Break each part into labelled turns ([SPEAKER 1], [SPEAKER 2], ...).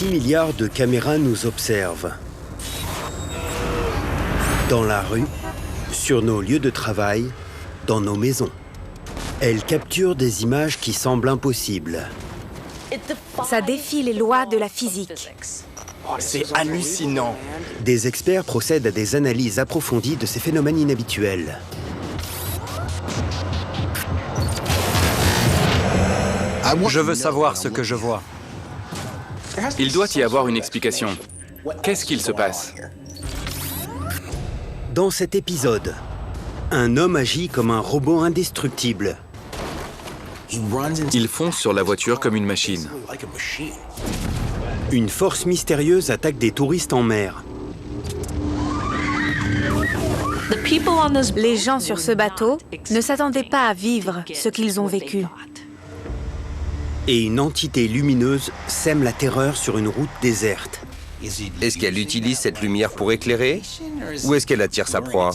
[SPEAKER 1] 6 milliards de caméras nous observent. Dans la rue, sur nos lieux de travail, dans nos maisons. Elles capturent des images qui semblent impossibles.
[SPEAKER 2] Ça défie les lois de la physique.
[SPEAKER 3] C'est hallucinant.
[SPEAKER 1] Des experts procèdent à des analyses approfondies de ces phénomènes inhabituels.
[SPEAKER 4] Je veux savoir ce que je vois.
[SPEAKER 5] Il doit y avoir une explication. Qu'est-ce qu'il se passe?
[SPEAKER 1] Dans cet épisode, un homme agit comme un robot indestructible.
[SPEAKER 5] Il fonce sur la voiture comme une machine.
[SPEAKER 1] Une force mystérieuse attaque des touristes en mer.
[SPEAKER 2] Les gens sur ce bateau ne s'attendaient pas à vivre ce qu'ils ont vécu.
[SPEAKER 1] Et une entité lumineuse sème la terreur sur une route déserte.
[SPEAKER 6] Est-ce qu'elle utilise cette lumière pour éclairer? Ou est-ce qu'elle attire sa proie?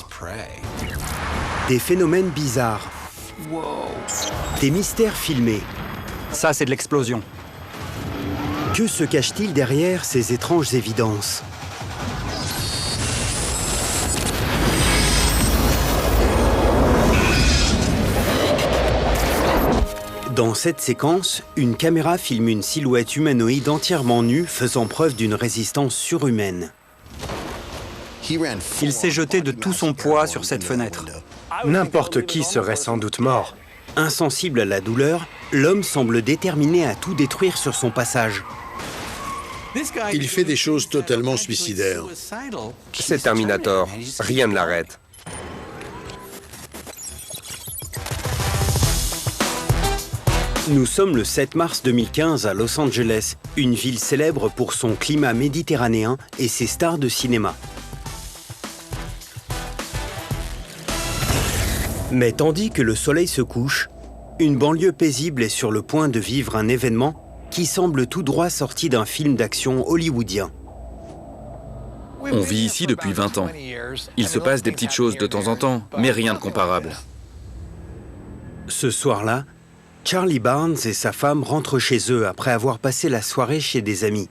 [SPEAKER 1] Des phénomènes bizarres. Des mystères filmés.
[SPEAKER 4] Ça, c'est de l'explosion.
[SPEAKER 1] Que se cache-t-il derrière ces étranges évidences? Dans cette séquence, une caméra filme une silhouette humanoïde entièrement nue faisant preuve d'une résistance surhumaine.
[SPEAKER 4] Il s'est jeté de tout son poids sur cette fenêtre.
[SPEAKER 3] N'importe qui serait sans doute mort.
[SPEAKER 1] Insensible à la douleur, l'homme semble déterminé à tout détruire sur son passage.
[SPEAKER 7] Il fait des choses totalement suicidaires.
[SPEAKER 6] C'est Terminator. Rien ne l'arrête.
[SPEAKER 1] Nous sommes le 7 mars 2015 à Los Angeles, une ville célèbre pour son climat méditerranéen et ses stars de cinéma. Mais tandis que le soleil se couche, une banlieue paisible est sur le point de vivre un événement qui semble tout droit sorti d'un film d'action hollywoodien.
[SPEAKER 5] On vit ici depuis 20 ans. Il se passe des petites choses de temps en temps, mais rien de comparable.
[SPEAKER 1] Ce soir-là, Charlie Barnes et sa femme rentrent chez eux après avoir passé la soirée chez des amis.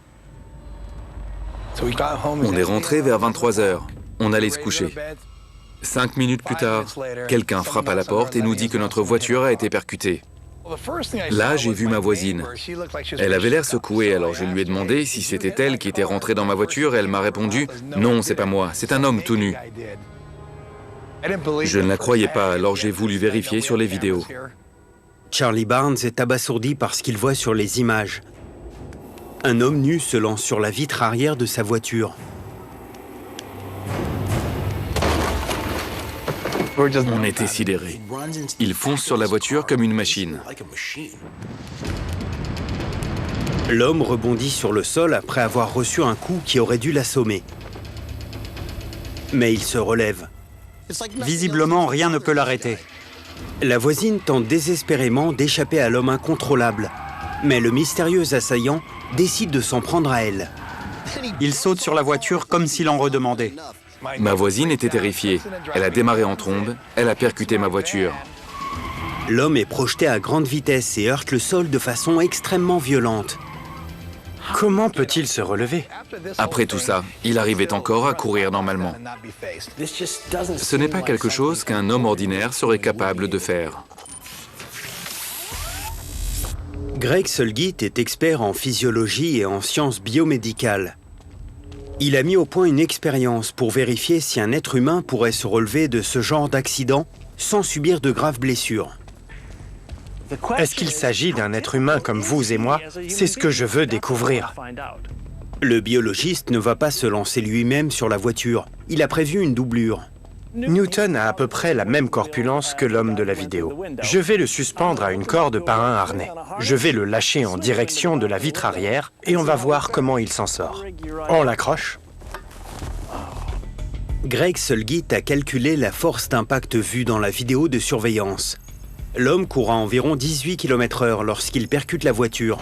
[SPEAKER 5] On est rentré vers 23 h. On allait se coucher. 5 minutes plus tard, quelqu'un frappe à la porte et nous dit que notre voiture a été percutée. Là, j'ai vu ma voisine. Elle avait l'air secouée, alors je lui ai demandé si c'était elle qui était rentrée dans ma voiture et elle m'a répondu « Non, c'est pas moi, c'est un homme tout nu ». Je ne la croyais pas, alors j'ai voulu vérifier sur les vidéos.
[SPEAKER 1] Charlie Barnes est abasourdi par ce qu'il voit sur les images. Un homme nu se lance sur la vitre arrière de sa voiture.
[SPEAKER 5] On était sidérés. Il fonce sur la voiture comme une machine.
[SPEAKER 1] L'homme rebondit sur le sol après avoir reçu un coup qui aurait dû l'assommer. Mais il se relève.
[SPEAKER 4] Visiblement, rien ne peut l'arrêter.
[SPEAKER 1] La voisine tente désespérément d'échapper à l'homme incontrôlable. Mais le mystérieux assaillant décide de s'en prendre à elle.
[SPEAKER 4] Il saute sur la voiture comme s'il en redemandait.
[SPEAKER 5] Ma voisine était terrifiée. Elle a démarré en trombe, elle a percuté ma voiture.
[SPEAKER 1] L'homme est projeté à grande vitesse et heurte le sol de façon extrêmement violente.
[SPEAKER 3] Comment peut-il se relever?
[SPEAKER 5] Après tout ça, il arrivait encore à courir normalement. Ce n'est pas quelque chose qu'un homme ordinaire serait capable de faire.
[SPEAKER 1] Greg Solgit est expert en physiologie et en sciences biomédicales. Il a mis au point une expérience pour vérifier si un être humain pourrait se relever de ce genre d'accident sans subir de graves blessures.
[SPEAKER 3] Est-ce qu'il s'agit d'un être humain comme vous et moi? C'est ce que je veux découvrir.
[SPEAKER 1] Le biologiste ne va pas se lancer lui-même sur la voiture. Il a prévu une doublure.
[SPEAKER 3] Newton a à peu près la même corpulence que l'homme de la vidéo. Je vais le suspendre à une corde par un harnais. Je vais le lâcher en direction de la vitre arrière et on va voir comment il s'en sort. On l'accroche.
[SPEAKER 1] Greg Solgit a calculé la force d'impact vue dans la vidéo de surveillance. L'homme court à environ 18 km/h lorsqu'il percute la voiture.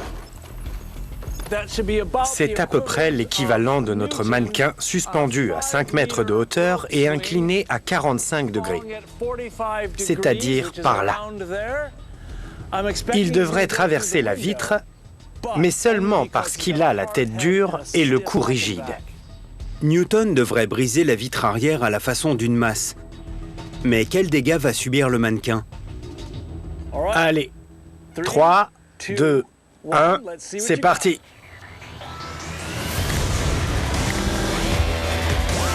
[SPEAKER 3] C'est à peu près l'équivalent de notre mannequin suspendu à 5 mètres de hauteur et incliné à 45 degrés, c'est-à-dire par là. Il devrait traverser la vitre mais seulement parce qu'il a la tête dure et le cou rigide.
[SPEAKER 1] Newton devrait briser la vitre arrière à la façon d'une masse. Mais quels dégâts va subir le mannequin?
[SPEAKER 3] Allez, 3, 2, 1, c'est parti.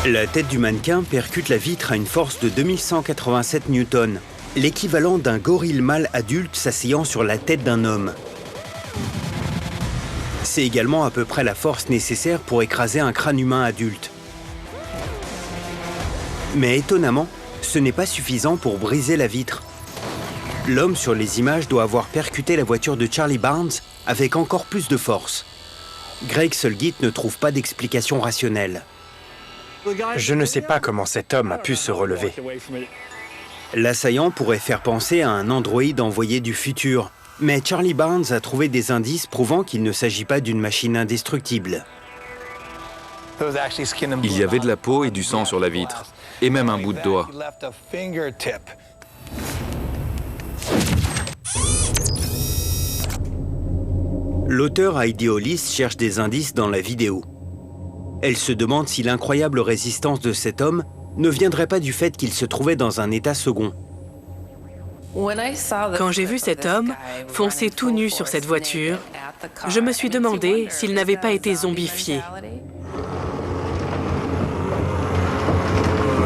[SPEAKER 1] La tête du mannequin percute la vitre à une force de 2187 newtons, l'équivalent d'un gorille mâle adulte s'asseyant sur la tête d'un homme. C'est également à peu près la force nécessaire pour écraser un crâne humain adulte. Mais étonnamment, ce n'est pas suffisant pour briser la vitre. L'homme sur les images doit avoir percuté la voiture de Charlie Barnes avec encore plus de force. Greg Sulgit ne trouve pas d'explication rationnelle.
[SPEAKER 3] Je ne sais pas comment cet homme a pu se relever.
[SPEAKER 1] L'assaillant pourrait faire penser à un androïde envoyé du futur, mais Charlie Barnes a trouvé des indices prouvant qu'il ne s'agit pas d'une machine indestructible.
[SPEAKER 5] Il y avait de la peau et du sang sur la vitre, et même un bout de doigt.
[SPEAKER 1] L'auteur Heidi Hollis cherche des indices dans la vidéo. Elle se demande si l'incroyable résistance de cet homme ne viendrait pas du fait qu'il se trouvait dans un état second.
[SPEAKER 8] Quand j'ai vu cet homme foncer tout nu sur cette voiture, je me suis demandé s'il n'avait pas été zombifié.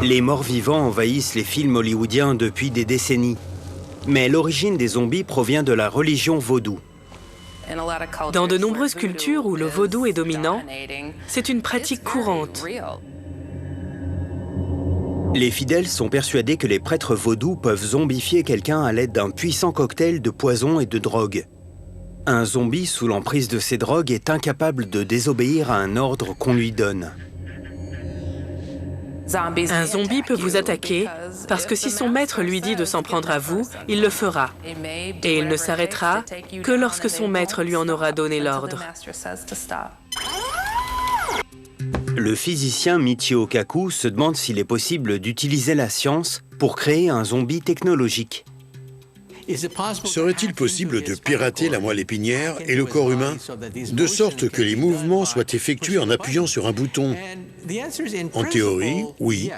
[SPEAKER 1] Les morts-vivants envahissent les films hollywoodiens depuis des décennies. Mais l'origine des zombies provient de la religion vaudou.
[SPEAKER 8] Dans de nombreuses cultures où le vaudou est dominant, c'est une pratique courante.
[SPEAKER 1] Les fidèles sont persuadés que les prêtres vaudous peuvent zombifier quelqu'un à l'aide d'un puissant cocktail de poison et de drogue. Un zombie sous l'emprise de ces drogues est incapable de désobéir à un ordre qu'on lui donne.
[SPEAKER 8] Un zombie peut vous attaquer parce que si son maître lui dit de s'en prendre à vous, il le fera. Et il ne s'arrêtera que lorsque son maître lui en aura donné l'ordre.
[SPEAKER 1] Le physicien Michio Kaku se demande s'il est possible d'utiliser la science pour créer un zombie technologique.
[SPEAKER 7] Serait-il possible de pirater la moelle épinière et le corps humain, de sorte que les mouvements soient effectués en appuyant sur un bouton? En théorie, oui.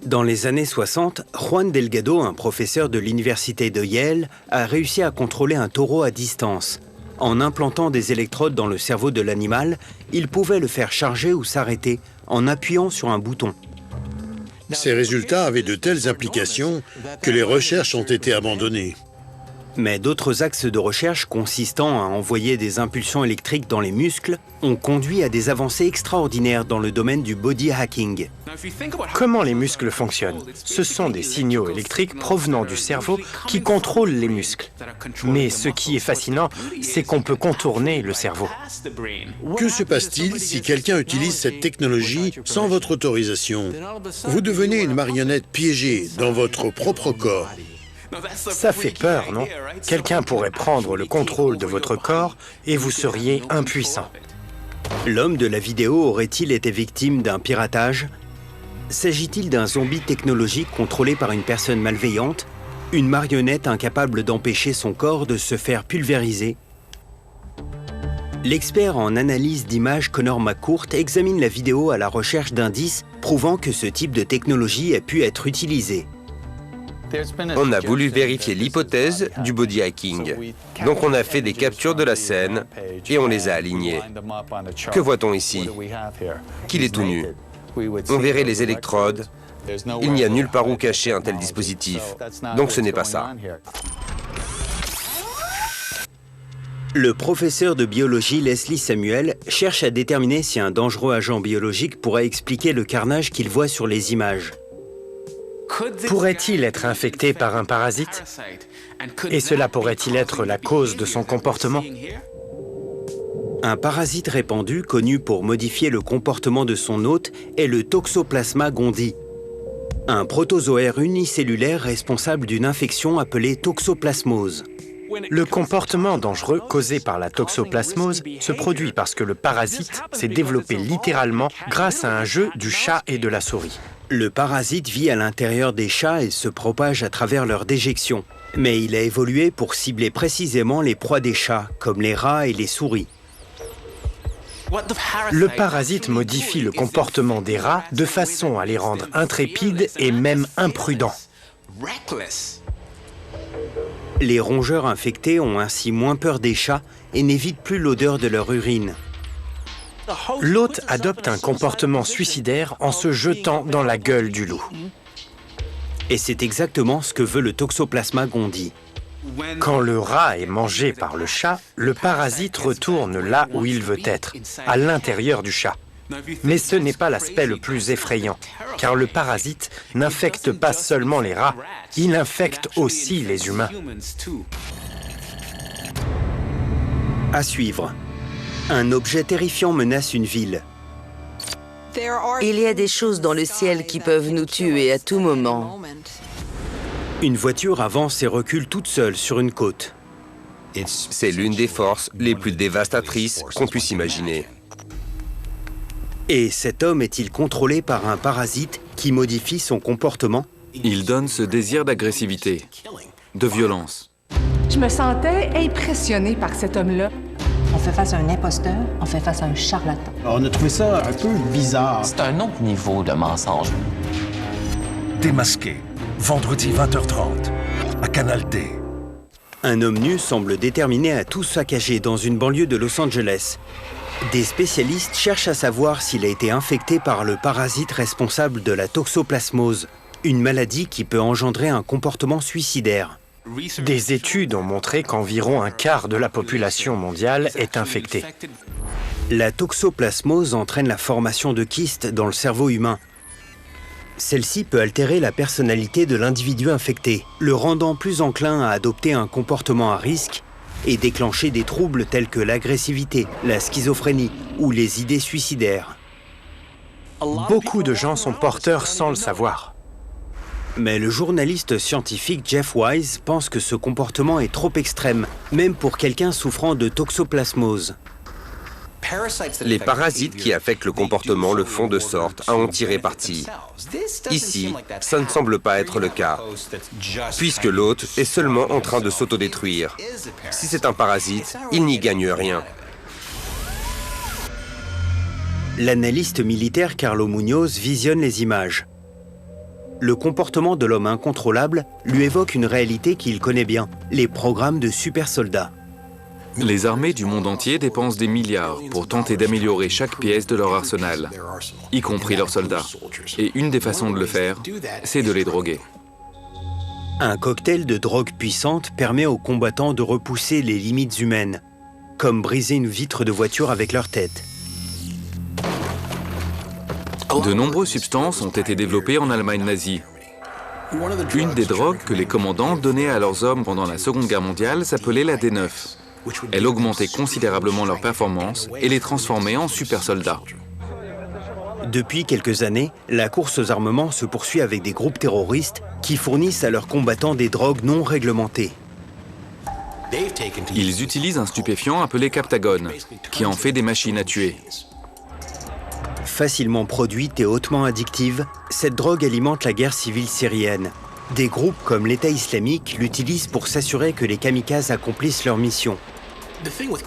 [SPEAKER 1] Dans les années 60, Juan Delgado, un professeur de l'université de Yale, a réussi à contrôler un taureau à distance. En implantant des électrodes dans le cerveau de l'animal, il pouvait le faire charger ou s'arrêter en appuyant sur un bouton.
[SPEAKER 7] Ces résultats avaient de telles implications que les recherches ont été abandonnées.
[SPEAKER 1] Mais d'autres axes de recherche consistant à envoyer des impulsions électriques dans les muscles ont conduit à des avancées extraordinaires dans le domaine du body hacking.
[SPEAKER 3] Comment les muscles fonctionnent? Ce sont des signaux électriques provenant du cerveau qui contrôlent les muscles. Mais ce qui est fascinant, c'est qu'on peut contourner le cerveau.
[SPEAKER 7] Que se passe-t-il si quelqu'un utilise cette technologie sans votre autorisation? Vous devenez une marionnette piégée dans votre propre corps.
[SPEAKER 3] Ça fait peur, non? Quelqu'un pourrait prendre le contrôle de votre corps et vous seriez impuissant.
[SPEAKER 1] L'homme de la vidéo aurait-il été victime d'un piratage? S'agit-il d'un zombie technologique contrôlé par une personne malveillante? Une marionnette incapable d'empêcher son corps de se faire pulvériser? L'expert en analyse d'images Connor McCourt examine la vidéo à la recherche d'indices prouvant que ce type de technologie a pu être utilisé.
[SPEAKER 6] On a voulu vérifier l'hypothèse du body hacking. Donc on a fait des captures de la scène et on les a alignées. Que voit-on ici? Qu'il est tout nu. On verrait les électrodes. Il n'y a nulle part où cacher un tel dispositif. Donc ce n'est pas ça.
[SPEAKER 1] Le professeur de biologie Leslie Samuel cherche à déterminer si un dangereux agent biologique pourrait expliquer le carnage qu'il voit sur les images.
[SPEAKER 3] Pourrait-il être infecté par un parasite? Et cela pourrait-il être la cause de son comportement?
[SPEAKER 1] Un parasite répandu, connu pour modifier le comportement de son hôte, est le Toxoplasma gondii, un protozoaire unicellulaire responsable d'une infection appelée toxoplasmose.
[SPEAKER 3] Le comportement dangereux causé par la toxoplasmose se produit parce que le parasite s'est développé littéralement grâce à un jeu du chat et de la souris.
[SPEAKER 1] Le parasite vit à l'intérieur des chats et se propage à travers leur déjection. Mais il a évolué pour cibler précisément les proies des chats, comme les rats et les souris.
[SPEAKER 3] Le parasite modifie le comportement des rats de façon à les rendre intrépides et même imprudents.
[SPEAKER 1] Les rongeurs infectés ont ainsi moins peur des chats et n'évitent plus l'odeur de leur urine.
[SPEAKER 3] L'hôte adopte un comportement suicidaire en se jetant dans la gueule du loup.
[SPEAKER 1] Et c'est exactement ce que veut le Toxoplasma gondii.
[SPEAKER 3] Quand le rat est mangé par le chat, le parasite retourne là où il veut être, à l'intérieur du chat. Mais ce n'est pas l'aspect le plus effrayant, car le parasite n'infecte pas seulement les rats, il infecte aussi les humains.
[SPEAKER 1] À suivre. Un objet terrifiant menace une ville.
[SPEAKER 9] Il y a des choses dans le ciel qui peuvent nous tuer à tout moment.
[SPEAKER 1] Une voiture avance et recule toute seule sur une côte.
[SPEAKER 6] C'est l'une des forces les plus dévastatrices qu'on puisse imaginer.
[SPEAKER 1] Et cet homme est-il contrôlé par un parasite qui modifie son comportement?
[SPEAKER 5] Il donne ce désir d'agressivité, de violence.
[SPEAKER 10] Je me sentais impressionnée par cet homme-là.
[SPEAKER 11] On fait face à un imposteur, on fait face à un charlatan.
[SPEAKER 12] On a trouvé ça un peu bizarre.
[SPEAKER 13] C'est un autre niveau de mensonge.
[SPEAKER 14] Démasqué, vendredi 20h30, à Canal D.
[SPEAKER 1] Un homme nu semble déterminé à tout saccager dans une banlieue de Los Angeles. Des spécialistes cherchent à savoir s'il a été infecté par le parasite responsable de la toxoplasmose, une maladie qui peut engendrer un comportement suicidaire.
[SPEAKER 3] Des études ont montré qu'environ un quart de la population mondiale est infectée.
[SPEAKER 1] La toxoplasmose entraîne la formation de kystes dans le cerveau humain. Celle-ci peut altérer la personnalité de l'individu infecté, le rendant plus enclin à adopter un comportement à risque et déclencher des troubles tels que l'agressivité, la schizophrénie ou les idées suicidaires.
[SPEAKER 3] Beaucoup de gens sont porteurs sans le savoir.
[SPEAKER 1] Mais le journaliste scientifique Jeff Wise pense que ce comportement est trop extrême, même pour quelqu'un souffrant de toxoplasmose.
[SPEAKER 6] Les parasites qui affectent le comportement le font de sorte à en tirer parti. Ici, ça ne semble pas être le cas, puisque l'hôte est seulement en train de s'autodétruire. Si c'est un parasite, il n'y gagne rien.
[SPEAKER 1] L'analyste militaire Carlo Munoz visionne les images. Le comportement de l'homme incontrôlable lui évoque une réalité qu'il connaît bien, les programmes de super soldats.
[SPEAKER 5] Les armées du monde entier dépensent des milliards pour tenter d'améliorer chaque pièce de leur arsenal, y compris leurs soldats. Et une des façons de le faire, c'est de les droguer.
[SPEAKER 1] Un cocktail de drogue puissante permet aux combattants de repousser les limites humaines, comme briser une vitre de voiture avec leur tête.
[SPEAKER 5] De nombreuses substances ont été développées en Allemagne nazie. Une des drogues que les commandants donnaient à leurs hommes pendant la Seconde Guerre mondiale s'appelait la D9. Elle augmentait considérablement leur performance et les transformait en super soldats.
[SPEAKER 1] Depuis quelques années, la course aux armements se poursuit avec des groupes terroristes qui fournissent à leurs combattants des drogues non réglementées.
[SPEAKER 5] Ils utilisent un stupéfiant appelé Captagon, qui en fait des machines à tuer.
[SPEAKER 1] Facilement produite et hautement addictive, cette drogue alimente la guerre civile syrienne. Des groupes comme l'État islamique l'utilisent pour s'assurer que les kamikazes accomplissent leur mission.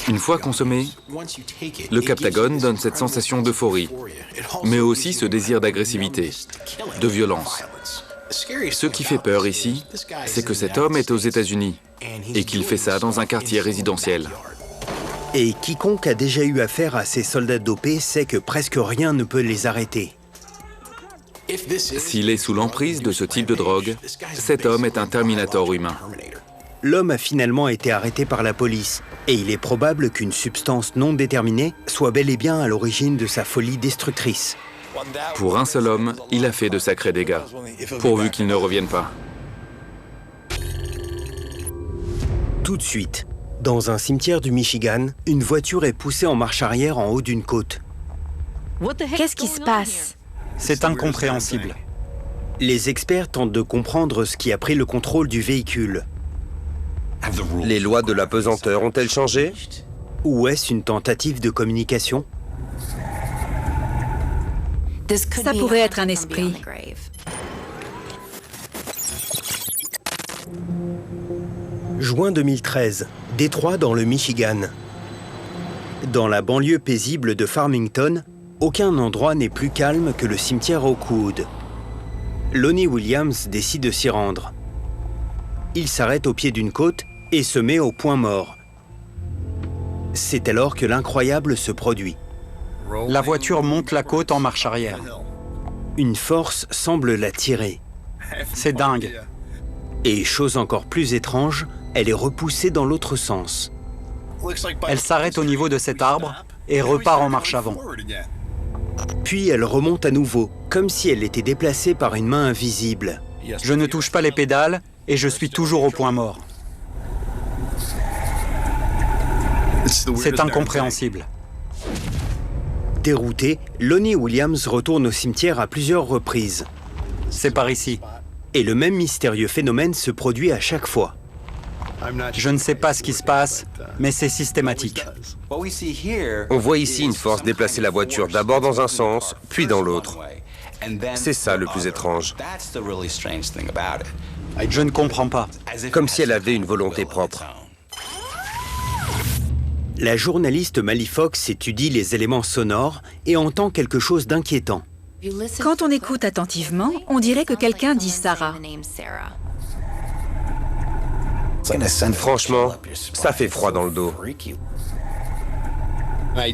[SPEAKER 5] Une fois consommé, le Captagon donne cette sensation d'euphorie, mais aussi ce désir d'agressivité, de violence. Ce qui fait peur ici, c'est que cet homme est aux États-Unis et qu'il fait ça dans un quartier résidentiel.
[SPEAKER 1] Et quiconque a déjà eu affaire à ces soldats dopés sait que presque rien ne peut les arrêter.
[SPEAKER 5] S'il est sous l'emprise de ce type de drogue, cet homme est un Terminator humain.
[SPEAKER 1] L'homme a finalement été arrêté par la police, et il est probable qu'une substance non déterminée soit bel et bien à l'origine de sa folie destructrice.
[SPEAKER 5] Pour un seul homme, il a fait de sacrés dégâts, pourvu qu'il ne revienne pas.
[SPEAKER 1] Tout de suite, dans un cimetière du Michigan, une voiture est poussée en marche arrière en haut d'une côte.
[SPEAKER 2] Qu'est-ce qui se passe?
[SPEAKER 4] C'est incompréhensible.
[SPEAKER 1] Les experts tentent de comprendre ce qui a pris le contrôle du véhicule.
[SPEAKER 6] Les lois de la pesanteur ont-elles changé?
[SPEAKER 1] Ou est-ce une tentative de communication?
[SPEAKER 15] Ça pourrait être un esprit.
[SPEAKER 16] Juin 2013, Détroit dans le Michigan. Dans la banlieue paisible de Farmington, aucun endroit n'est plus calme que le cimetière Oakwood. Lonnie Williams décide de s'y rendre. Il s'arrête au pied d'une côte et se met au point mort. C'est alors que l'incroyable se produit.
[SPEAKER 4] La voiture monte la côte en marche arrière.
[SPEAKER 16] Une force semble la tirer.
[SPEAKER 4] C'est dingue.
[SPEAKER 16] Et chose encore plus étrange, elle est repoussée dans l'autre sens.
[SPEAKER 4] Elle s'arrête au niveau de cet arbre et repart en marche avant.
[SPEAKER 16] Puis elle remonte à nouveau, comme si elle était déplacée par une main invisible.
[SPEAKER 4] Je ne touche pas les pédales et je suis toujours au point mort. C'est incompréhensible.
[SPEAKER 16] Dérouté, Lonnie Williams retourne au cimetière à plusieurs reprises.
[SPEAKER 4] C'est par ici.
[SPEAKER 16] Et le même mystérieux phénomène se produit à chaque fois.
[SPEAKER 4] Je ne sais pas ce qui se passe, mais c'est systématique.
[SPEAKER 6] On voit ici une force déplacer la voiture d'abord dans un sens, puis dans l'autre. C'est ça le plus étrange.
[SPEAKER 4] Je ne comprends pas.
[SPEAKER 6] Comme si elle avait une volonté propre.
[SPEAKER 16] La journaliste Mally Fox étudie les éléments sonores et entend quelque chose d'inquiétant.
[SPEAKER 15] Quand on écoute attentivement, on dirait que quelqu'un dit Sarah.
[SPEAKER 6] Franchement, ça fait froid dans le dos.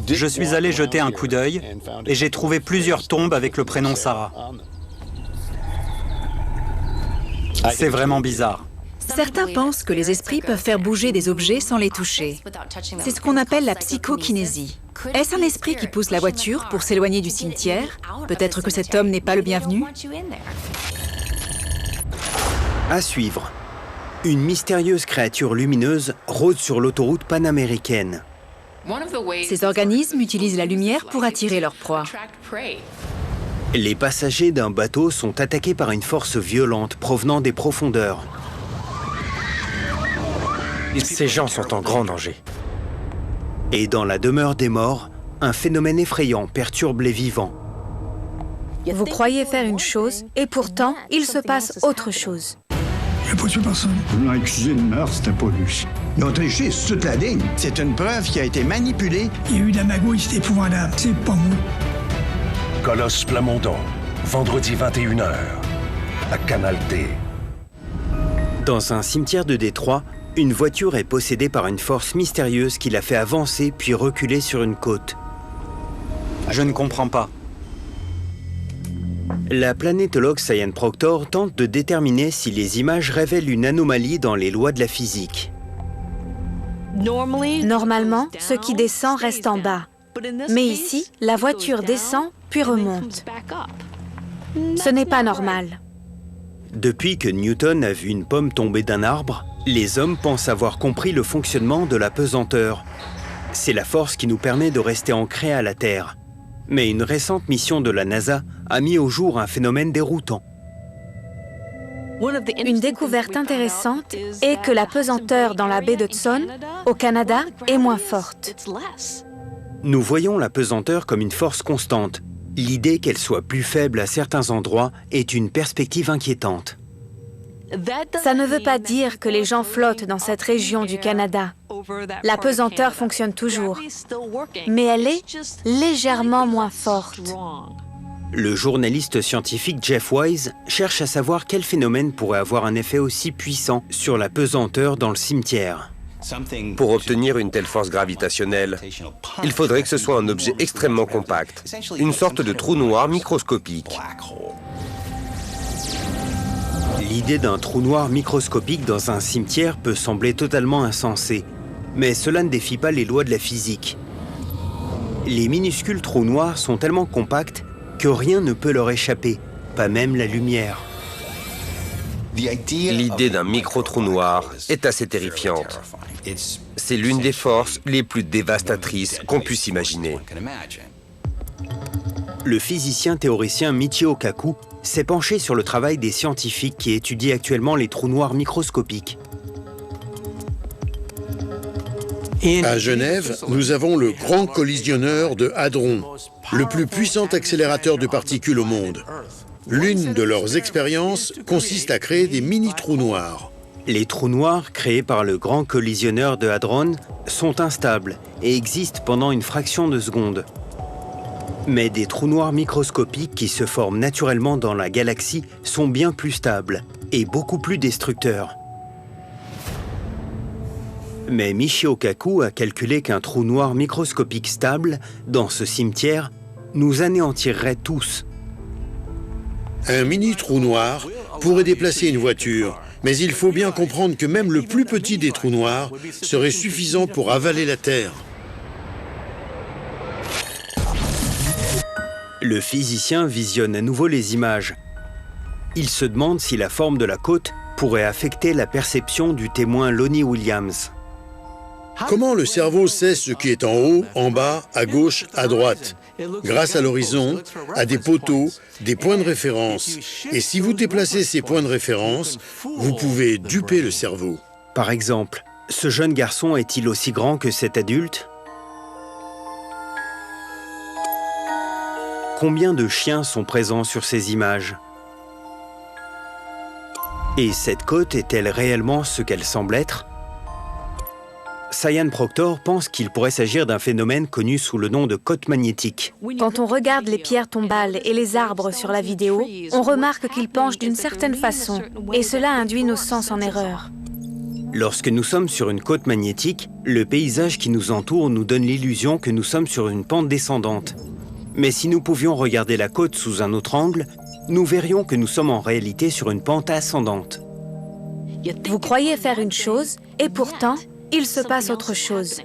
[SPEAKER 4] Je suis allé jeter un coup d'œil et j'ai trouvé plusieurs tombes avec le prénom Sarah. C'est vraiment bizarre.
[SPEAKER 15] Certains pensent que les esprits peuvent faire bouger des objets sans les toucher. C'est ce qu'on appelle la psychokinésie. Est-ce un esprit qui pousse la voiture pour s'éloigner du cimetière? Peut-être que cet homme n'est pas le bienvenu?
[SPEAKER 16] À suivre. Une mystérieuse créature lumineuse rôde sur l'autoroute panaméricaine.
[SPEAKER 15] Ces organismes utilisent la lumière pour attirer leur proie.
[SPEAKER 16] Les passagers d'un bateau sont attaqués par une force violente provenant des profondeurs.
[SPEAKER 3] Ces gens sont en grand danger.
[SPEAKER 16] Et dans la demeure des morts, un phénomène effrayant perturbe les vivants.
[SPEAKER 2] Vous croyez faire une chose, et pourtant, il se passe autre chose.
[SPEAKER 12] Je n'ai pas tué personne. Non, excusez de meurtre, c'était pas lui.
[SPEAKER 17] Ils ont triché sur toute la ligne. C'est une preuve qui a été manipulée.
[SPEAKER 12] Il y a eu de la magouille, c'était épouvantable. C'est pas moi.
[SPEAKER 14] Colosse Plamondon, vendredi 21h, à Canal D.
[SPEAKER 16] Dans un cimetière de Détroit, une voiture est possédée par une force mystérieuse qui la fait avancer puis reculer sur une côte.
[SPEAKER 4] Je ne comprends pas.
[SPEAKER 16] La planétologue Cyan Proctor tente de déterminer si les images révèlent une anomalie dans les lois de la physique.
[SPEAKER 2] Normalement, ce qui descend reste en bas. Mais ici, la voiture descend puis remonte. Ce n'est pas normal.
[SPEAKER 16] Depuis que Newton a vu une pomme tomber d'un arbre, les hommes pensent avoir compris le fonctionnement de la pesanteur. C'est la force qui nous permet de rester ancrés à la Terre. Mais une récente mission de la NASA a mis au jour un phénomène déroutant.
[SPEAKER 2] Une découverte intéressante est que la pesanteur dans la baie d'Hudson, au Canada, est moins forte.
[SPEAKER 16] Nous voyons la pesanteur comme une force constante. L'idée qu'elle soit plus faible à certains endroits est une perspective inquiétante.
[SPEAKER 2] Ça ne veut pas dire que les gens flottent dans cette région du Canada. La pesanteur fonctionne toujours, mais elle est légèrement moins forte.
[SPEAKER 16] Le journaliste scientifique Jeff Wise cherche à savoir quel phénomène pourrait avoir un effet aussi puissant sur la pesanteur dans le cimetière.
[SPEAKER 6] Pour obtenir une telle force gravitationnelle, il faudrait que ce soit un objet extrêmement compact, une sorte de trou noir microscopique.
[SPEAKER 16] L'idée d'un trou noir microscopique dans un cimetière peut sembler totalement insensée, mais cela ne défie pas les lois de la physique. Les minuscules trous noirs sont tellement compacts que rien ne peut leur échapper, pas même la lumière.
[SPEAKER 6] L'idée d'un micro-trou noir est assez terrifiante. C'est l'une des forces les plus dévastatrices qu'on puisse imaginer.
[SPEAKER 16] Le physicien théoricien Michio Kaku s'est penché sur le travail des scientifiques qui étudient actuellement les trous noirs microscopiques.
[SPEAKER 7] À Genève, nous avons le Grand Collisionneur de Hadron, le plus puissant accélérateur de particules au monde. L'une de leurs expériences consiste à créer des mini-trous noirs.
[SPEAKER 1] Les trous noirs créés par le grand collisionneur de Hadron sont instables et existent pendant une fraction de seconde. Mais des trous noirs microscopiques qui se forment naturellement dans la galaxie sont bien plus stables et beaucoup plus destructeurs. Mais Michio Kaku a calculé qu'un trou noir microscopique stable, dans ce cimetière, nous anéantirait tous.
[SPEAKER 7] Un mini trou noir pourrait déplacer une voiture, mais il faut bien comprendre que même le plus petit des trous noirs serait suffisant pour avaler la Terre.
[SPEAKER 1] Le physicien visionne à nouveau les images. Il se demande si la forme de la côte pourrait affecter la perception du témoin Lonnie Williams.
[SPEAKER 7] Comment le cerveau sait ce qui est en haut, en bas, à gauche, à droite? Grâce à l'horizon, à des poteaux, des points de référence. Et si vous déplacez ces points de référence, vous pouvez duper le cerveau.
[SPEAKER 1] Par exemple, ce jeune garçon est-il aussi grand que cet adulte? Combien de chiens sont présents sur ces images? Et cette côte est-elle réellement ce qu'elle semble être? Cyan Proctor pense qu'il pourrait s'agir d'un phénomène connu sous le nom de côte magnétique.
[SPEAKER 2] Quand on regarde les pierres tombales et les arbres sur la vidéo, on remarque qu'ils penchent d'une certaine façon, et cela induit nos sens en erreur.
[SPEAKER 1] Lorsque nous sommes sur une côte magnétique, le paysage qui nous entoure nous donne l'illusion que nous sommes sur une pente descendante. Mais si nous pouvions regarder la côte sous un autre angle, nous verrions que nous sommes en réalité sur une pente ascendante.
[SPEAKER 2] Vous croyez faire une chose, et pourtant, il se passe autre chose.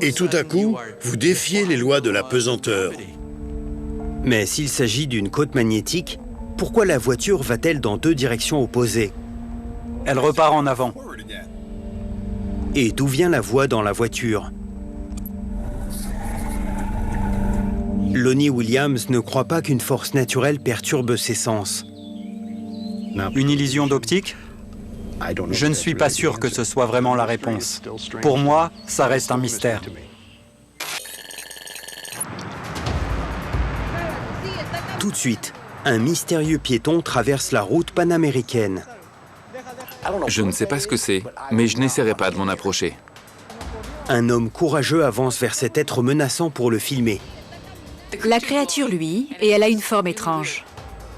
[SPEAKER 7] Et tout à coup, vous défiez les lois de la pesanteur.
[SPEAKER 1] Mais s'il s'agit d'une côte magnétique, pourquoi la voiture va-t-elle dans deux directions opposées?
[SPEAKER 4] Elle repart en avant.
[SPEAKER 1] Et d'où vient la voix dans la voiture? Lonnie Williams ne croit pas qu'une force naturelle perturbe ses sens.
[SPEAKER 4] Une illusion d'optique? Je ne suis pas sûr que ce soit vraiment la réponse. Pour moi, ça reste un mystère.
[SPEAKER 1] Tout de suite, un mystérieux piéton traverse la route panaméricaine.
[SPEAKER 5] Je ne sais pas ce que c'est, mais je n'essaierai pas de m'en approcher.
[SPEAKER 1] Un homme courageux avance vers cet être menaçant pour le filmer.
[SPEAKER 15] La créature luit, et elle a une forme étrange.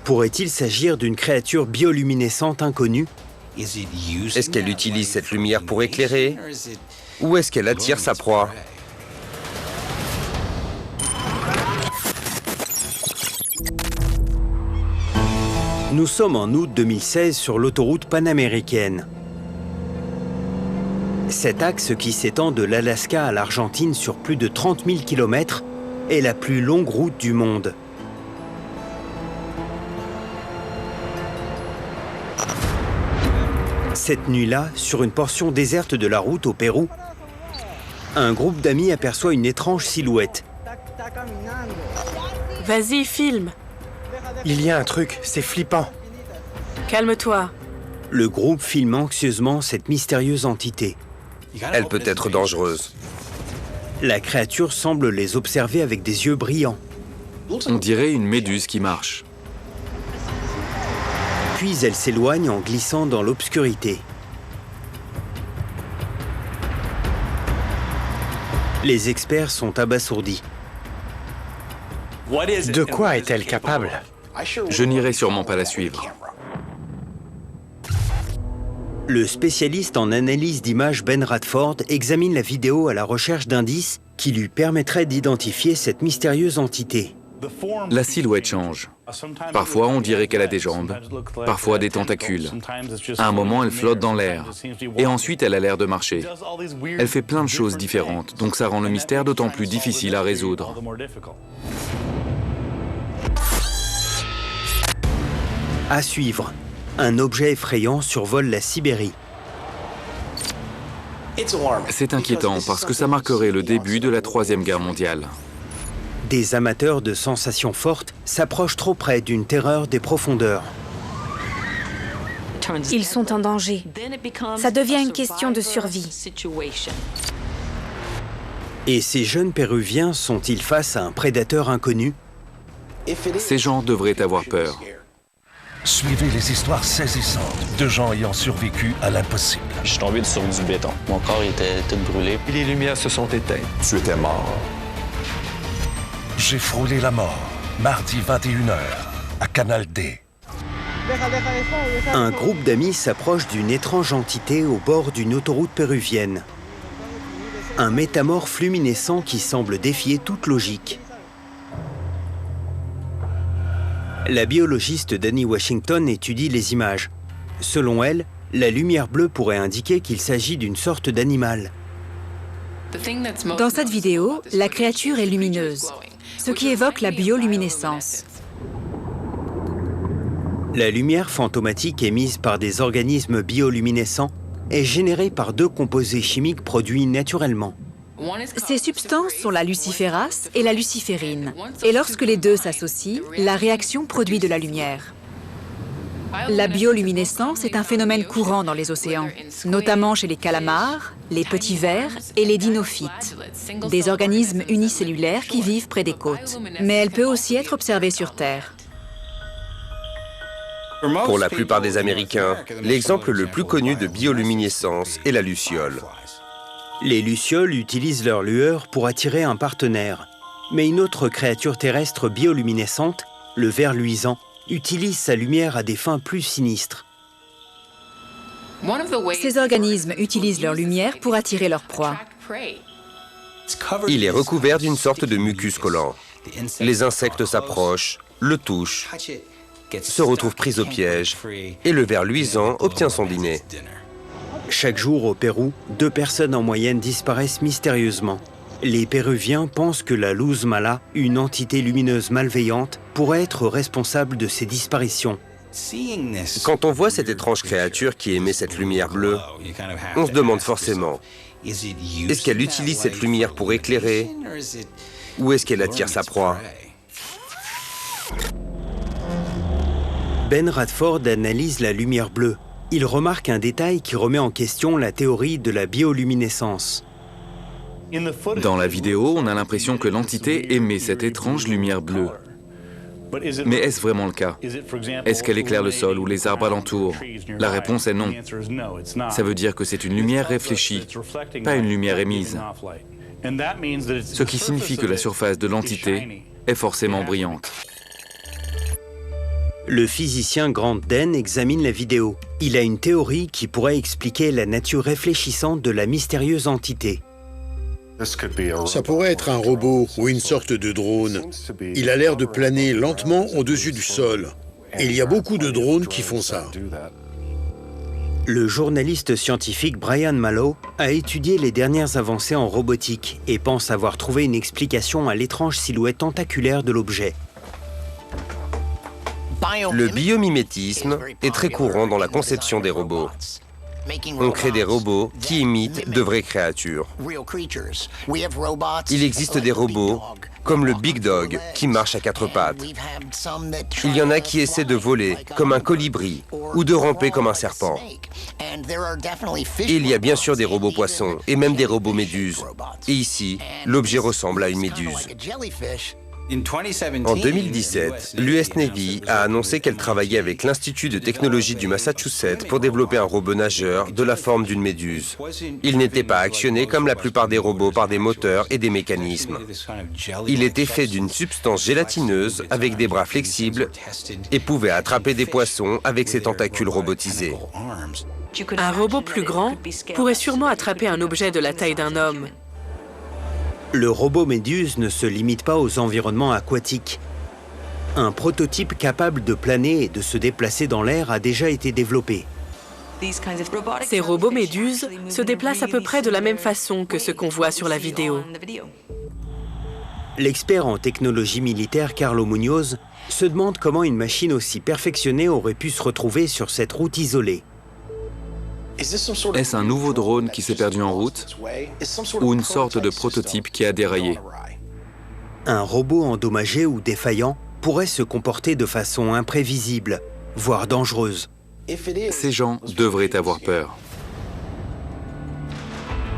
[SPEAKER 1] Pourrait-il s'agir d'une créature bioluminescente inconnue?
[SPEAKER 6] Est-ce qu'elle utilise cette lumière pour éclairer? Ou est-ce qu'elle attire sa proie?
[SPEAKER 1] Nous sommes en août 2016 sur l'autoroute panaméricaine. Cet axe qui s'étend de l'Alaska à l'Argentine sur plus de 30 000 km est la plus longue route du monde. Cette nuit-là, sur une portion déserte de la route au Pérou, un groupe d'amis aperçoit une étrange silhouette.
[SPEAKER 8] Vas-y, filme.
[SPEAKER 3] Il y a un truc, c'est flippant.
[SPEAKER 8] Calme-toi.
[SPEAKER 1] Le groupe filme anxieusement cette mystérieuse entité.
[SPEAKER 6] Elle peut être dangereuse.
[SPEAKER 1] La créature semble les observer avec des yeux brillants.
[SPEAKER 5] On dirait une méduse qui marche.
[SPEAKER 1] Puis elle s'éloigne en glissant dans l'obscurité. Les experts sont abasourdis.
[SPEAKER 3] De quoi est-elle capable?
[SPEAKER 5] Je n'irai sûrement pas la suivre.
[SPEAKER 1] Le spécialiste en analyse d'images Ben Radford examine la vidéo à la recherche d'indices qui lui permettraient d'identifier cette mystérieuse entité.
[SPEAKER 5] La silhouette change. Parfois, on dirait qu'elle a des jambes, parfois des tentacules. À un moment, elle flotte dans l'air. Et ensuite, elle a l'air de marcher. Elle fait plein de choses différentes, donc ça rend le mystère d'autant plus difficile à résoudre.
[SPEAKER 1] À suivre, un objet effrayant survole la Sibérie.
[SPEAKER 5] C'est inquiétant parce que ça marquerait le début de la Troisième Guerre mondiale.
[SPEAKER 1] Des amateurs de sensations fortes s'approchent trop près d'une terreur des profondeurs.
[SPEAKER 2] Ils sont en danger. Ça devient une question de survie.
[SPEAKER 1] Et ces jeunes Péruviens sont-ils face à un prédateur inconnu?
[SPEAKER 5] Ces gens devraient avoir peur.
[SPEAKER 14] Suivez les histoires saisissantes de gens ayant survécu à l'impossible.
[SPEAKER 13] Je suis tombé sur du béton. Mon corps était tout brûlé.
[SPEAKER 18] Les lumières se sont éteintes.
[SPEAKER 19] Tu étais mort.
[SPEAKER 14] J'ai frôlé la mort, mardi 21h, à Canal D.
[SPEAKER 1] Un groupe d'amis s'approche d'une étrange entité au bord d'une autoroute péruvienne. Un métamorphe luminescent qui semble défier toute logique. La biologiste Dani Washington étudie les images. Selon elle, la lumière bleue pourrait indiquer qu'il s'agit d'une sorte d'animal.
[SPEAKER 15] Dans cette vidéo, la créature est lumineuse, ce qui évoque la bioluminescence.
[SPEAKER 1] La lumière fantomatique émise par des organismes bioluminescents est générée par deux composés chimiques produits naturellement.
[SPEAKER 15] Ces substances sont la luciférase et la luciférine. Et lorsque les deux s'associent, la réaction produit de la lumière. La bioluminescence est un phénomène courant dans les océans, notamment chez les calamars, les petits vers et les dinophytes, des organismes unicellulaires qui vivent près des côtes. Mais elle peut aussi être observée sur Terre.
[SPEAKER 6] Pour la plupart des Américains, l'exemple le plus connu de bioluminescence est la luciole.
[SPEAKER 1] Les lucioles utilisent leur lueur pour attirer un partenaire. Mais une autre créature terrestre bioluminescente, le ver luisant, utilise sa lumière à des fins plus sinistres.
[SPEAKER 15] Ces organismes utilisent leur lumière pour attirer leur proie.
[SPEAKER 6] Il est recouvert d'une sorte de mucus collant. Les insectes s'approchent, le touchent, se retrouvent pris au piège, et le ver luisant obtient son dîner.
[SPEAKER 1] Chaque jour au Pérou, 2 personnes en moyenne disparaissent mystérieusement. Les Péruviens pensent que la luz mala, une entité lumineuse malveillante, pourrait être responsable de ces disparitions.
[SPEAKER 6] Quand on voit cette étrange créature qui émet cette lumière bleue, on se demande forcément, est-ce qu'elle utilise cette lumière pour éclairer ou est-ce qu'elle attire sa proie?
[SPEAKER 1] Ben Radford analyse la lumière bleue. Il remarque un détail qui remet en question la théorie de la bioluminescence.
[SPEAKER 5] Dans la vidéo, on a l'impression que l'entité émet cette étrange lumière bleue. Mais est-ce vraiment le cas? Est-ce qu'elle éclaire le sol ou les arbres alentours? La réponse est non. Ça veut dire que c'est une lumière réfléchie, pas une lumière émise. Ce qui signifie que la surface de l'entité est forcément brillante.
[SPEAKER 1] Le physicien Grant Den examine la vidéo. Il a une théorie qui pourrait expliquer la nature réfléchissante de la mystérieuse entité.
[SPEAKER 7] Ça pourrait être un robot ou une sorte de drone. Il a l'air de planer lentement au-dessus du sol. Et il y a beaucoup de drones qui font ça.
[SPEAKER 1] Le journaliste scientifique Brian Mallow a étudié les dernières avancées en robotique et pense avoir trouvé une explication à l'étrange silhouette tentaculaire de l'objet.
[SPEAKER 6] Le biomimétisme est très courant dans la conception des robots. On crée des robots qui imitent de vraies créatures. Il existe des robots, comme le Big Dog, qui marche à 4 pattes. Il y en a qui essaient de voler, comme un colibri, ou de ramper comme un serpent. Et il y a bien sûr des robots poissons, et même des robots méduses. Et ici, l'objet ressemble à une méduse. En 2017, l'US Navy a annoncé qu'elle travaillait avec l'Institut de technologie du Massachusetts pour développer un robot nageur de la forme d'une méduse. Il n'était pas actionné comme la plupart des robots par des moteurs et des mécanismes. Il était fait d'une substance gélatineuse avec des bras flexibles et pouvait attraper des poissons avec ses tentacules robotisés.
[SPEAKER 8] Un robot plus grand pourrait sûrement attraper un objet de la taille d'un homme.
[SPEAKER 1] Le robot Méduse ne se limite pas aux environnements aquatiques. Un prototype capable de planer et de se déplacer dans l'air a déjà été développé.
[SPEAKER 8] Ces robots méduses se déplacent à peu près de la même façon que ce qu'on voit sur la vidéo.
[SPEAKER 1] L'expert en technologie militaire Carlo Munoz se demande comment une machine aussi perfectionnée aurait pu se retrouver sur cette route isolée.
[SPEAKER 5] Est-ce un nouveau drone qui s'est perdu en route ou une sorte de prototype qui a déraillé?
[SPEAKER 1] Un robot endommagé ou défaillant pourrait se comporter de façon imprévisible, voire dangereuse.
[SPEAKER 5] Ces gens devraient avoir peur.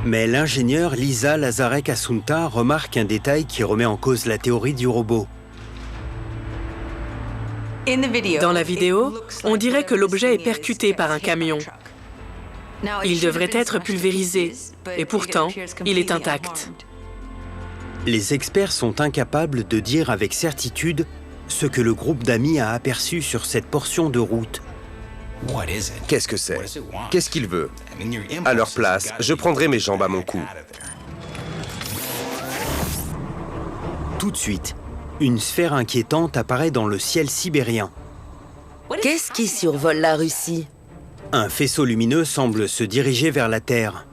[SPEAKER 1] Mais l'ingénieur Lisa Lazarek Assunta remarque un détail qui remet en cause la théorie du robot.
[SPEAKER 8] Dans la vidéo, on dirait que l'objet est percuté par un camion. Il devrait être pulvérisé, et pourtant, il est intact.
[SPEAKER 1] Les experts sont incapables de dire avec certitude ce que le groupe d'amis a aperçu sur cette portion de route.
[SPEAKER 6] Qu'est-ce que c'est? Qu'est-ce qu'il veut? À leur place, je prendrai mes jambes à mon cou.
[SPEAKER 1] Tout de suite, une sphère inquiétante apparaît dans le ciel sibérien.
[SPEAKER 9] Qu'est-ce qui survole la Russie?
[SPEAKER 1] Un faisceau lumineux semble se diriger vers la Terre.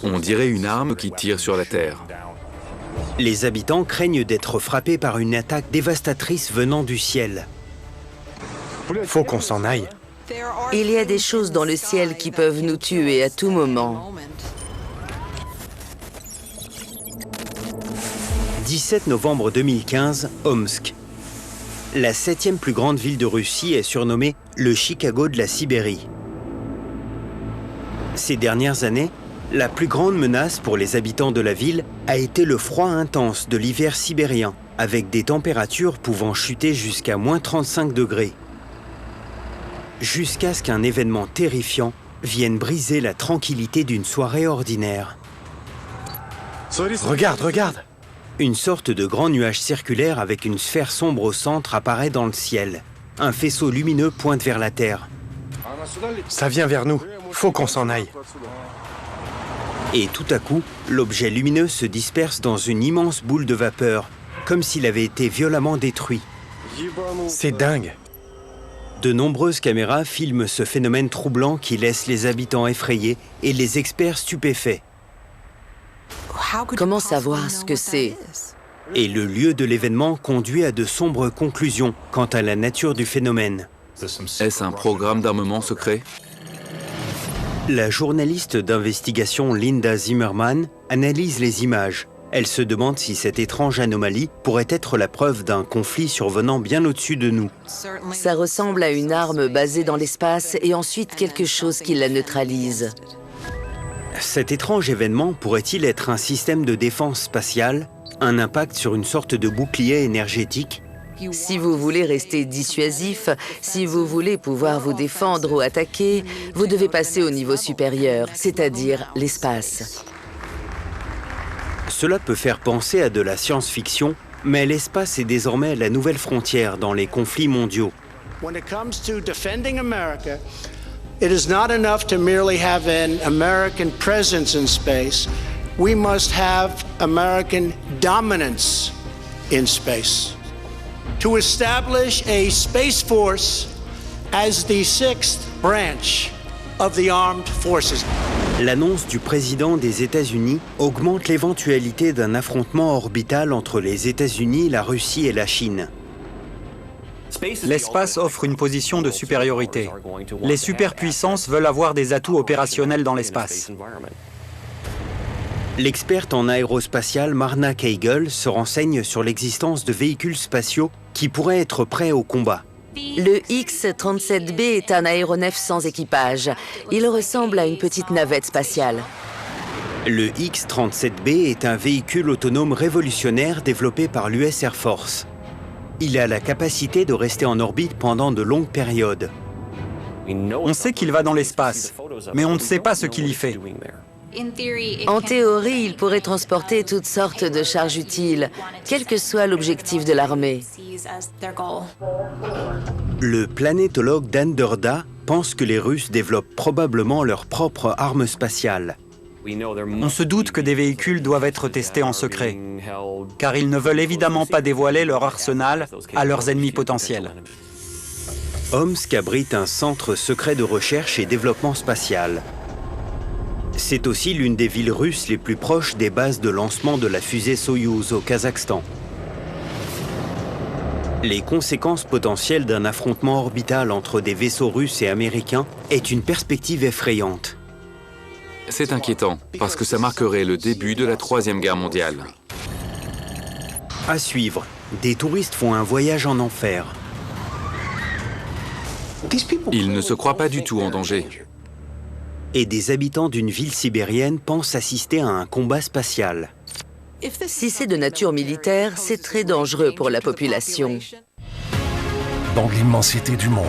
[SPEAKER 5] On dirait une arme qui tire sur la Terre.
[SPEAKER 1] Les habitants craignent d'être frappés par une attaque dévastatrice venant du ciel.
[SPEAKER 3] Faut qu'on s'en aille.
[SPEAKER 9] Il y a des choses dans le ciel qui peuvent nous tuer à tout moment.
[SPEAKER 1] 17 novembre 2015, Omsk. La 7e plus grande ville de Russie est surnommée le Chicago de la Sibérie. Ces dernières années, la plus grande menace pour les habitants de la ville a été le froid intense de l'hiver sibérien, avec des températures pouvant chuter jusqu'à moins 35 degrés. Jusqu'à ce qu'un événement terrifiant vienne briser la tranquillité d'une soirée ordinaire.
[SPEAKER 3] Regarde, regarde!
[SPEAKER 1] Une sorte de grand nuage circulaire avec une sphère sombre au centre apparaît dans le ciel. Un faisceau lumineux pointe vers la Terre.
[SPEAKER 3] Ça vient vers nous. Faut qu'on s'en aille.
[SPEAKER 1] Et tout à coup, l'objet lumineux se disperse dans une immense boule de vapeur, comme s'il avait été violemment détruit.
[SPEAKER 3] C'est dingue.
[SPEAKER 1] De nombreuses caméras filment ce phénomène troublant qui laisse les habitants effrayés et les experts stupéfaits.
[SPEAKER 9] Comment savoir ce que c'est?
[SPEAKER 1] Et le lieu de l'événement conduit à de sombres conclusions quant à la nature du phénomène.
[SPEAKER 5] Est-ce un programme d'armement secret?
[SPEAKER 1] La journaliste d'investigation Linda Zimmerman analyse les images. Elle se demande si cette étrange anomalie pourrait être la preuve d'un conflit survenant bien au-dessus de nous.
[SPEAKER 9] Ça ressemble à une arme basée dans l'espace et ensuite quelque chose qui la neutralise.
[SPEAKER 1] Cet étrange événement pourrait-il être un système de défense spatiale, un impact sur une sorte de bouclier énergétique?
[SPEAKER 9] Si vous voulez rester dissuasif, si vous voulez pouvoir vous défendre ou attaquer, vous devez passer au niveau supérieur, c'est-à-dire l'espace.
[SPEAKER 1] Cela peut faire penser à de la science-fiction, mais l'espace est désormais la nouvelle frontière dans les conflits mondiaux.
[SPEAKER 18] When it comes to defending America, it is not enough to merely have an American presence in space. We must have American dominance in space. To establish a space force as the sixth branch of the armed forces.
[SPEAKER 1] L'annonce du président des États-Unis augmente l'éventualité d'un affrontement orbital entre les États-Unis, la Russie et la Chine.
[SPEAKER 4] L'espace offre une position de supériorité. Les superpuissances veulent avoir des atouts opérationnels dans l'espace.
[SPEAKER 1] L'experte en aérospatiale Marna Kaigel se renseigne sur l'existence de véhicules spatiaux qui pourraient être prêts au combat.
[SPEAKER 9] Le X-37B est un aéronef sans équipage. Il ressemble à une petite navette spatiale.
[SPEAKER 1] Le X-37B est un véhicule autonome révolutionnaire développé par l'US Air Force. Il a la capacité de rester en orbite pendant de longues périodes.
[SPEAKER 4] On sait qu'il va dans l'espace, mais on ne sait pas ce qu'il y fait.
[SPEAKER 9] En théorie, il pourrait transporter toutes sortes de charges utiles, quel que soit l'objectif de l'armée.
[SPEAKER 1] Le planétologue Dan Durda pense que les Russes développent probablement leur propre arme spatiale.
[SPEAKER 4] On se doute que des véhicules doivent être testés en secret, car ils ne veulent évidemment pas dévoiler leur arsenal à leurs ennemis potentiels.
[SPEAKER 1] Omsk abrite un centre secret de recherche et développement spatial. C'est aussi l'une des villes russes les plus proches des bases de lancement de la fusée Soyouz au Kazakhstan. Les conséquences potentielles d'un affrontement orbital entre des vaisseaux russes et américains est une perspective effrayante.
[SPEAKER 5] C'est inquiétant, parce que ça marquerait le début de la Troisième Guerre mondiale.
[SPEAKER 1] À suivre, des touristes font un voyage en enfer.
[SPEAKER 5] Ils ne se croient pas du tout en danger.
[SPEAKER 1] Et des habitants d'une ville sibérienne pensent assister à un combat spatial.
[SPEAKER 9] Si c'est de nature militaire, c'est très dangereux pour la population.
[SPEAKER 14] dans l'immensité du monde.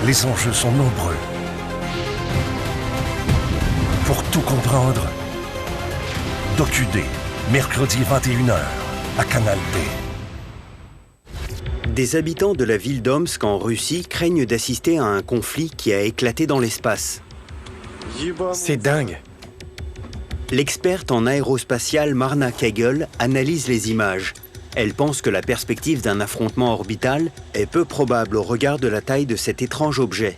[SPEAKER 14] Les enjeux sont nombreux. Pour tout comprendre, DocuD, mercredi 21h, à Canal D.
[SPEAKER 1] Des habitants de la ville d'Omsk en Russie craignent d'assister à un conflit qui a éclaté dans l'espace.
[SPEAKER 3] C'est dingue.
[SPEAKER 1] L'experte en aérospatiale Marna Kegel analyse les images. Elle pense que la perspective d'un affrontement orbital est peu probable au regard de la taille de cet étrange objet.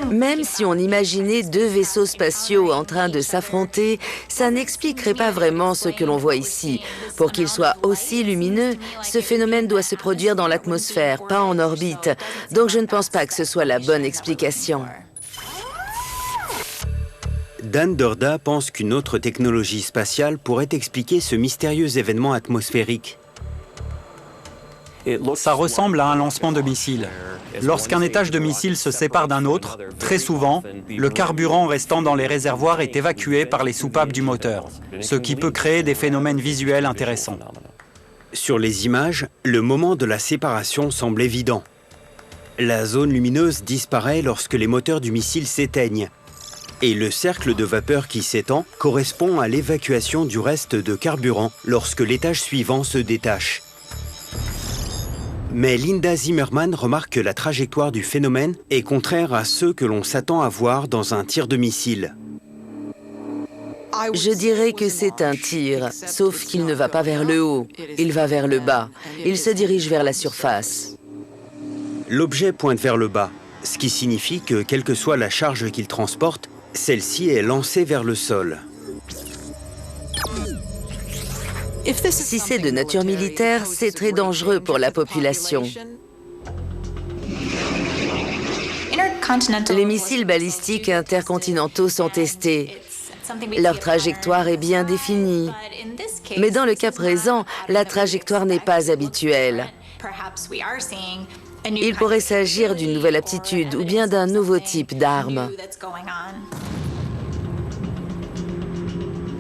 [SPEAKER 9] Même si on imaginait deux vaisseaux spatiaux en train de s'affronter, ça n'expliquerait pas vraiment ce que l'on voit ici. Pour qu'il soit aussi lumineux, ce phénomène doit se produire dans l'atmosphère, pas en orbite. Donc je ne pense pas que ce soit la bonne explication.
[SPEAKER 1] Dan Durda pense qu'une autre technologie spatiale pourrait expliquer ce mystérieux événement atmosphérique.
[SPEAKER 4] Ça ressemble à un lancement de missile. Lorsqu'un étage de missile se sépare d'un autre, très souvent, le carburant restant dans les réservoirs est évacué par les soupapes du moteur, ce qui peut créer des phénomènes visuels intéressants.
[SPEAKER 1] Sur les images, le moment de la séparation semble évident. La zone lumineuse disparaît lorsque les moteurs du missile s'éteignent. Et le cercle de vapeur qui s'étend correspond à l'évacuation du reste de carburant lorsque l'étage suivant se détache. Mais Linda Zimmerman remarque que la trajectoire du phénomène est contraire à ceux que l'on s'attend à voir dans un tir de missile.
[SPEAKER 9] Je dirais que c'est un tir, sauf qu'il ne va pas vers le haut, il va vers le bas. Il se dirige vers la surface.
[SPEAKER 1] L'objet pointe vers le bas, ce qui signifie que, quelle que soit la charge qu'il transporte, celle-ci est lancée vers le sol.
[SPEAKER 9] Si c'est de nature militaire, c'est très dangereux pour la population. Les missiles balistiques intercontinentaux sont testés. Leur trajectoire est bien définie. Mais dans le cas présent, la trajectoire n'est pas habituelle. Il pourrait s'agir d'une nouvelle aptitude ou bien d'un nouveau type d'arme.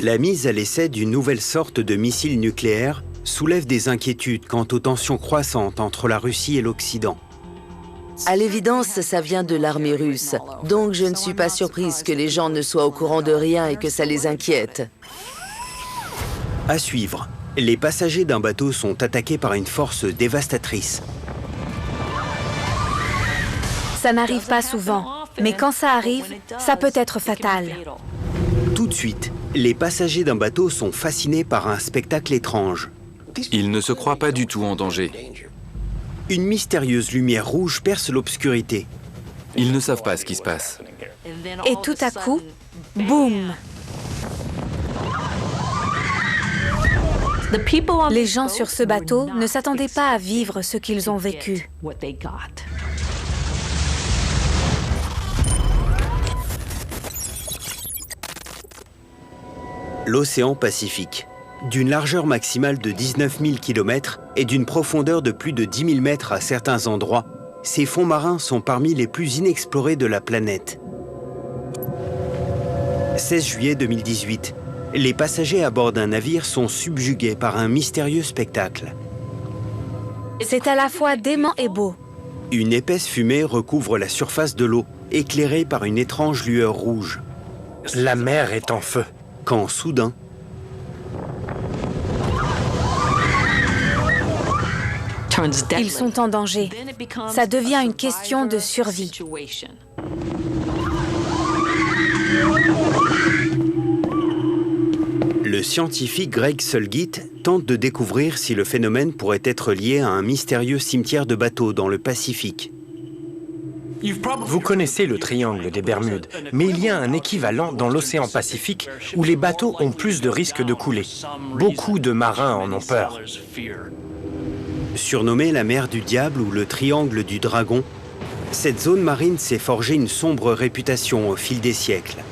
[SPEAKER 1] La mise à l'essai d'une nouvelle sorte de missile nucléaire soulève des inquiétudes quant aux tensions croissantes entre la Russie et l'Occident.
[SPEAKER 9] À l'évidence, ça vient de l'armée russe, donc je ne suis pas surprise que les gens ne soient au courant de rien et que ça les inquiète.
[SPEAKER 1] À suivre, les passagers d'un bateau sont attaqués par une force dévastatrice.
[SPEAKER 2] Ça n'arrive pas souvent, mais quand ça arrive, ça peut être fatal.
[SPEAKER 1] Tout de suite, les passagers d'un bateau sont fascinés par un spectacle étrange.
[SPEAKER 5] Ils ne se croient pas du tout en danger.
[SPEAKER 1] Une mystérieuse lumière rouge perce l'obscurité.
[SPEAKER 5] Ils ne savent pas ce qui se passe.
[SPEAKER 2] Et tout à coup, boum! Les gens sur ce bateau ne s'attendaient pas à vivre ce qu'ils ont vécu.
[SPEAKER 1] L'océan Pacifique, d'une largeur maximale de 19 000 km et d'une profondeur de plus de 10 000 mètres à certains endroits, ces fonds marins sont parmi les plus inexplorés de la planète. 16 juillet 2018, les passagers à bord d'un navire sont subjugués par un mystérieux spectacle.
[SPEAKER 2] C'est à la fois dément et beau.
[SPEAKER 1] Une épaisse fumée recouvre la surface de l'eau, éclairée par une étrange lueur rouge.
[SPEAKER 3] La mer est en feu.
[SPEAKER 1] Quand soudain,
[SPEAKER 2] ils sont en danger. Ça devient une question de survie.
[SPEAKER 1] Le scientifique Greg Sulgit tente de découvrir si le phénomène pourrait être lié à un mystérieux cimetière de bateaux dans le Pacifique.
[SPEAKER 3] Vous connaissez le triangle des Bermudes, mais il y a un équivalent dans l'océan Pacifique où les bateaux ont plus de risques de couler. Beaucoup de marins en ont peur.
[SPEAKER 1] Surnommée la mer du diable ou le triangle du dragon, cette zone marine s'est forgée une sombre réputation au fil des siècles.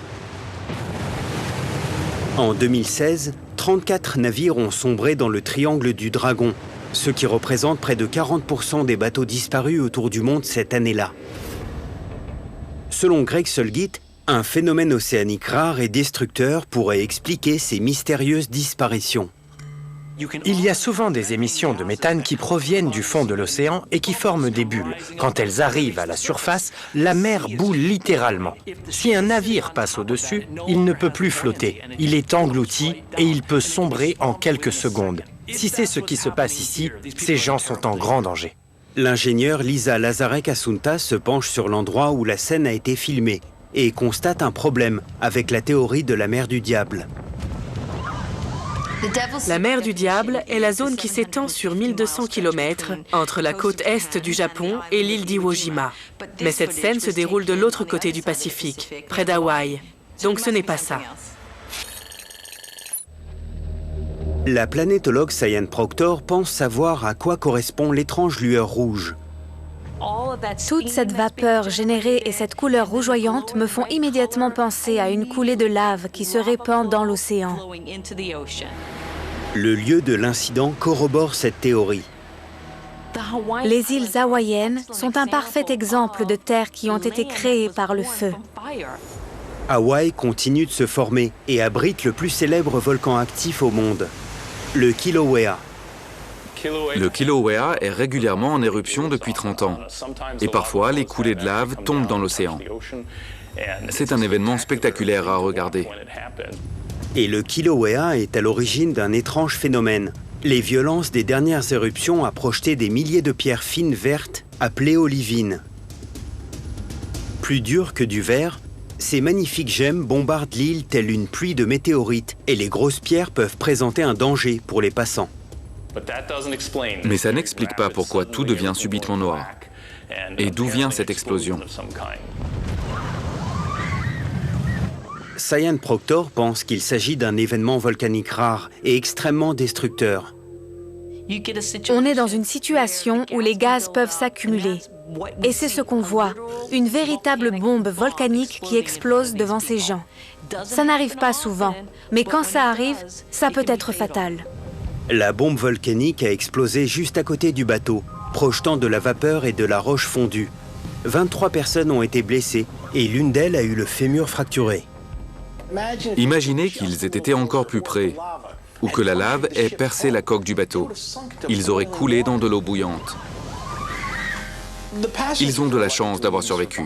[SPEAKER 1] En 2016, 34 navires ont sombré dans le triangle du dragon, ce qui représente près de 40% des bateaux disparus autour du monde cette année-là. Selon Greg Sulgit, un phénomène océanique rare et destructeur pourrait expliquer ces mystérieuses disparitions.
[SPEAKER 3] Il y a souvent des émissions de méthane qui proviennent du fond de l'océan et qui forment des bulles. Quand elles arrivent à la surface, la mer bout littéralement. Si un navire passe au-dessus, il ne peut plus flotter. Il est englouti et il peut sombrer en quelques secondes. Si c'est ce qui se passe ici, ces gens sont en grand danger.
[SPEAKER 1] L'ingénieur Lisa Lazarek-Assunta se penche sur l'endroit où la scène a été filmée et constate un problème avec la théorie de la mer du diable.
[SPEAKER 8] La mer du Diable est la zone qui s'étend sur 1200 km entre la côte est du Japon et l'île d'Iwo Jima. Mais cette scène se déroule de l'autre côté du Pacifique, près d'Hawaï. Donc ce n'est pas ça.
[SPEAKER 1] La planétologue Cyan Proctor pense savoir à quoi correspond l'étrange lueur rouge.
[SPEAKER 2] Toute cette vapeur générée et cette couleur rougeoyante me font immédiatement penser à une coulée de lave qui se répand dans l'océan.
[SPEAKER 1] Le lieu de l'incident corrobore cette théorie.
[SPEAKER 2] Les îles hawaïennes sont un parfait exemple de terres qui ont été créées par le feu.
[SPEAKER 1] Hawaï continue de se former et abrite le plus célèbre volcan actif au monde, le Kilauea.
[SPEAKER 5] Le Kilauea est régulièrement en éruption depuis 30 ans. Et parfois, les coulées de lave tombent dans l'océan. C'est un événement spectaculaire à regarder.
[SPEAKER 1] Et le Kilauea est à l'origine d'un étrange phénomène. Les violences des dernières éruptions a projeté des milliers de pierres fines vertes appelées olivines. Plus dures que du verre, ces magnifiques gemmes bombardent l'île telle une pluie de météorites et les grosses pierres peuvent présenter un danger pour les passants.
[SPEAKER 5] Mais ça n'explique pas pourquoi tout devient subitement noir. Et d'où vient cette explosion?
[SPEAKER 1] Cyan Proctor pense qu'il s'agit d'un événement volcanique rare et extrêmement destructeur.
[SPEAKER 2] On est dans une situation où les gaz peuvent s'accumuler. Et c'est ce qu'on voit, une véritable bombe volcanique qui explose devant ces gens. Ça n'arrive pas souvent, mais quand ça arrive, ça peut être fatal.
[SPEAKER 1] La bombe volcanique a explosé juste à côté du bateau, projetant de la vapeur et de la roche fondue. 23 personnes ont été blessées et l'une d'elles a eu le fémur fracturé.
[SPEAKER 5] Imaginez qu'ils aient été encore plus près, ou que la lave ait percé la coque du bateau. Ils auraient coulé dans de l'eau bouillante. Ils ont de la chance d'avoir survécu.